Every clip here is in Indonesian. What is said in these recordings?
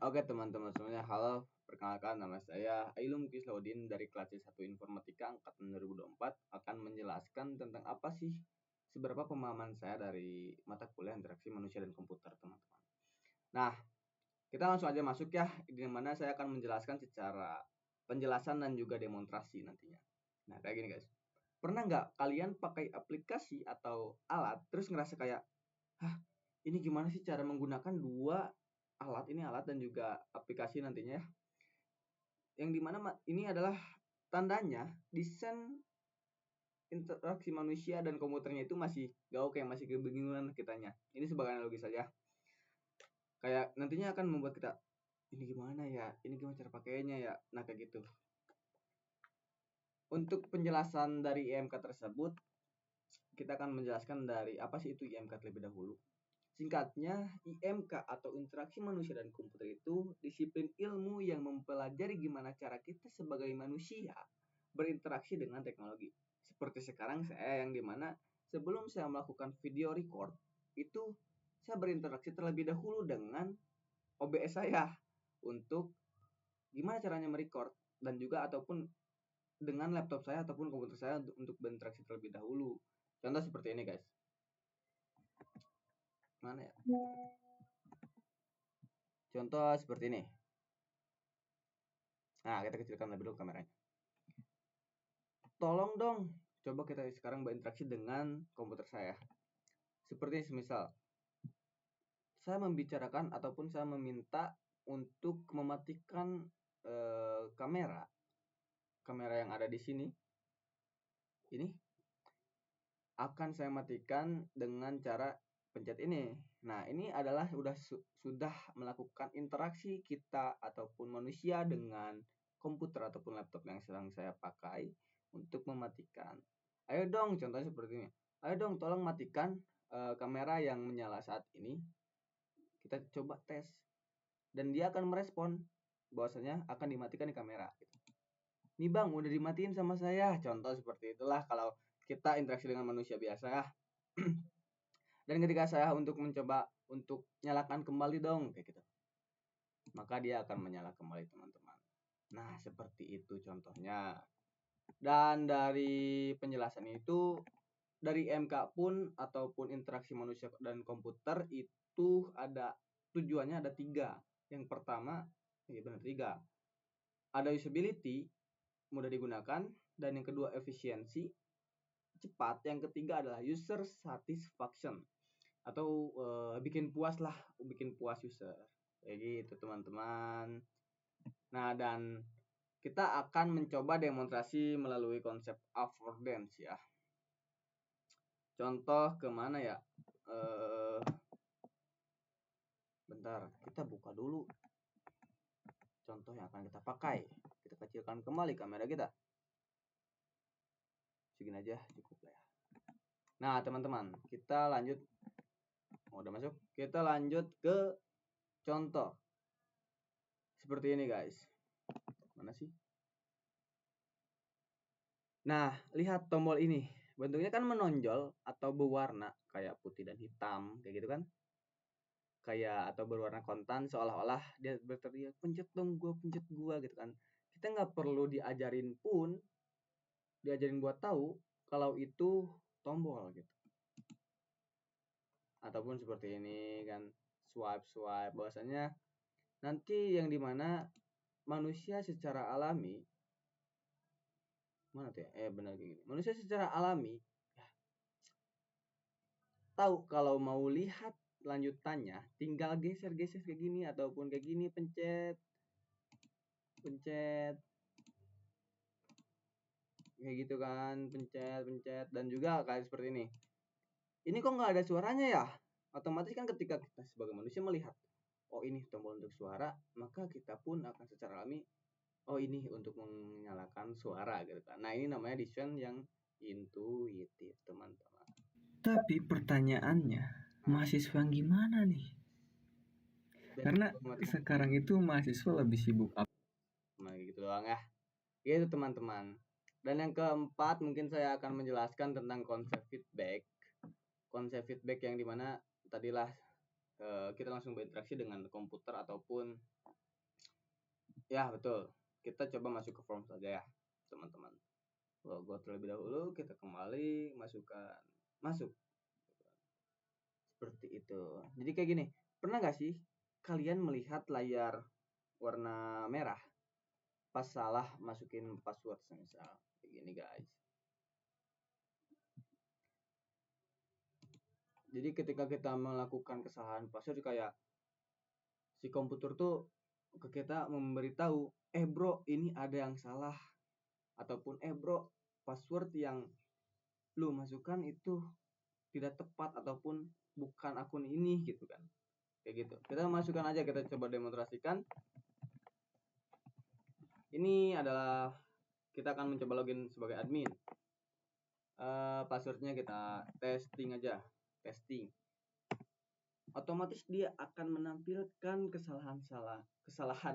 Oke teman-teman semuanya, halo. Perkenalkan, nama saya Ailum Kislaudin dari kelas C1 Informatika Angkatan 2024 akan menjelaskan tentang apa sih seberapa pemahaman saya dari mata kuliah interaksi manusia dan komputer, teman-teman. Nah, kita langsung aja masuk ya, di mana saya akan menjelaskan secara penjelasan dan juga demonstrasi nantinya. Nah, kayak gini guys. Pernah nggak kalian pakai aplikasi atau alat terus ngerasa kayak, hah, ini gimana sih cara menggunakan dua alat, ini alat dan juga aplikasi nantinya ya, yang dimana ini adalah tandanya desain interaksi manusia dan komputernya itu masih gak oke, masih kebingungan kitanya. Ini sebagai analogi saja, kayak nantinya akan membuat kita, ini gimana ya, ini gimana cara pakainya ya. Nah kayak gitu. Untuk penjelasan dari IMK tersebut, kita akan menjelaskan dari apa sih itu IMK terlebih dahulu. Singkatnya, IMK atau interaksi manusia dan komputer itu disiplin ilmu yang mempelajari gimana cara kita sebagai manusia berinteraksi dengan teknologi. Seperti sekarang saya, yang dimana sebelum saya melakukan video record, itu saya berinteraksi terlebih dahulu dengan OBS saya untuk gimana caranya merecord, dan juga ataupun dengan laptop saya ataupun komputer saya untuk berinteraksi terlebih dahulu. Contoh seperti ini guys. Mana ya? Contoh seperti ini. Nah, kita kecilkan lebih dulu kameranya. Tolong dong, coba kita sekarang berinteraksi dengan komputer saya. Seperti semisal, saya membicarakan ataupun saya meminta untuk mematikan kamera yang ada di sini. Ini akan saya matikan dengan cara pencet ini. Nah, ini adalah sudah melakukan interaksi kita ataupun manusia dengan komputer ataupun laptop yang sedang saya pakai untuk mematikan. Ayo dong, contohnya seperti ini. Ayo dong, tolong matikan kamera yang menyala saat ini. Kita coba tes. Dan dia akan merespon bahwasanya akan dimatikan di kamera. Nih bang, udah dimatiin sama saya. Contoh seperti itulah kalau kita interaksi dengan manusia biasa ya. Dan ketika saya untuk mencoba untuk nyalakan kembali dong, kayak gitu, maka dia akan menyala kembali, teman-teman. Nah, seperti itu contohnya. Dan dari penjelasan itu, dari MK pun ataupun interaksi manusia dan komputer itu ada tujuannya, ada 3. Yang pertama, ya benar 3. Ada usability, mudah digunakan, dan yang kedua efisiensi, cepat, yang ketiga adalah user satisfaction atau bikin puas user. Kayak gitu, teman-teman. Nah, dan kita akan mencoba demonstrasi melalui konsep affordance ya. Contoh kemana ya? Bentar, kita buka dulu contoh yang akan kita pakai. Kita kecilkan kembali kamera kita. Segini aja cukup lah ya. Nah, teman-teman, kita lanjut. Udah masuk? Kita lanjut ke contoh. Seperti ini, guys. Mana sih? Nah, lihat tombol ini. Bentuknya kan menonjol atau berwarna kayak putih dan hitam, kayak gitu kan? Kayak atau berwarna kontan, seolah-olah dia berteriak, pencet dong gua, pencet gua gitu kan. Kita nggak perlu diajarin buat tahu kalau itu tombol gitu. Ataupun seperti ini kan, swipe bahwasanya nanti yang dimana manusia secara alami, mana tuh ya? Benar kayak gini. Manusia secara alami ya, tahu kalau mau lihat lanjutannya tinggal geser kayak gini ataupun kayak gini, pencet kayak gitu kan, pencet, dan juga kayak seperti ini kok nggak ada suaranya ya. Otomatis kan ketika kita sebagai manusia melihat, oh ini tombol untuk suara, maka kita pun akan secara alami, oh ini untuk menyalakan suara gitu kan. Nah, ini namanya desain yang intuitif, teman-teman. Tapi pertanyaannya, mahasiswa yang gimana nih? Karena sekarang itu mahasiswa lebih sibuk apa? Nah, gitu doang ya. Gitu, teman-teman. Dan yang keempat, mungkin saya akan menjelaskan tentang konsep feedback. Konsep feedback yang dimana tadilah kita langsung berinteraksi dengan komputer ataupun Ya betul, kita coba masuk ke form saja ya teman-teman. Logo terlebih dahulu, kita kembali masukkan masuk seperti itu. Jadi kayak gini, pernah gak sih kalian melihat layar warna merah pas salah masukin password misal kayak gini guys. Jadi ketika kita melakukan kesalahan password, kayak si komputer tuh ke kita memberitahu, bro ini ada yang salah, ataupun bro password yang lu masukkan itu tidak tepat ataupun bukan akun ini gitu kan. Kayak gitu. Kita masukkan aja, kita coba demonstrasikan. Ini adalah kita akan mencoba login sebagai admin. Passwordnya kita testing aja, testing. Otomatis dia akan menampilkan kesalahan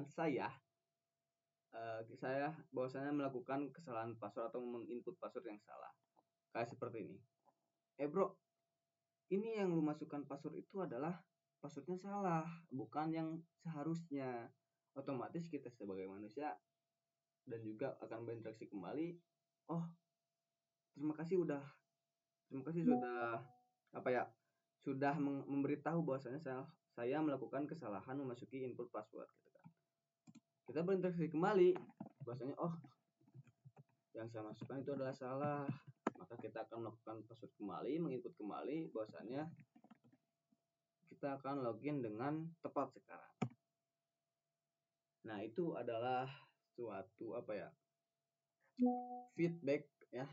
saya. Saya bahwasanya melakukan kesalahan password atau menginput password yang salah. Kayak seperti ini. Bro, ini yang lu masukkan password itu adalah passwordnya salah, bukan yang seharusnya. Otomatis kita sebagai manusia dan juga akan berinteraksi kembali. Oh, terima kasih sudah sudah memberitahu bahwasanya saya melakukan kesalahan memasuki input password gitu kan. Kita berinteraksi kembali bahwasanya oh, yang saya masukkan itu adalah salah. Maka kita akan melakukan password kembali, menginput kembali bahwasanya kita akan login dengan tepat sekarang. Nah, itu adalah suatu feedback ya,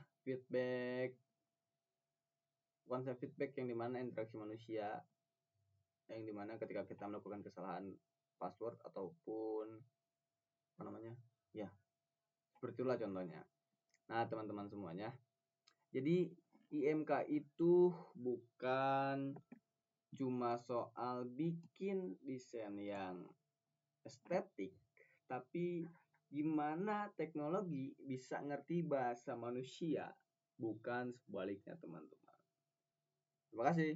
konsep feedback yang dimana interaksi manusia, yang dimana ketika kita melakukan kesalahan password ataupun seperti itulah contohnya. Nah, teman-teman semuanya, jadi IMK itu bukan cuma soal bikin desain yang estetik, tapi gimana teknologi bisa ngerti bahasa manusia, bukan sebaliknya teman-teman. Terima kasih.